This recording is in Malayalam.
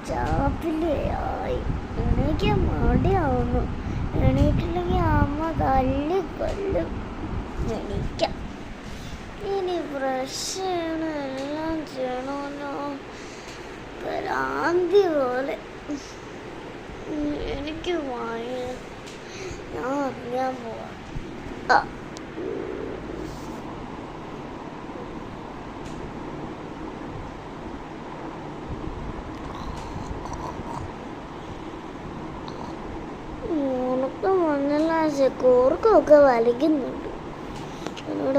ചാപ്പിലായി. എണീക്കാൻ മടിയാവുന്നു. എണീറ്റില്ലെങ്കിൽ അമ്മ തല്ലിക്കൊല്ലും. എണീക്കാം. ഇനി ബ്രഷ് ചെയ്യണം, എല്ലാം ചെയ്യണമല്ലോ. ഭ്രാന്തി പോലെ. എനിക്ക് വയ്യ. ഞാൻ അറിയാൻ പോവാം. ഉണക്കം വന്നല്ല, കൂർക്കമൊക്കെ വലിക്കുന്നുണ്ട്. എന്നോട്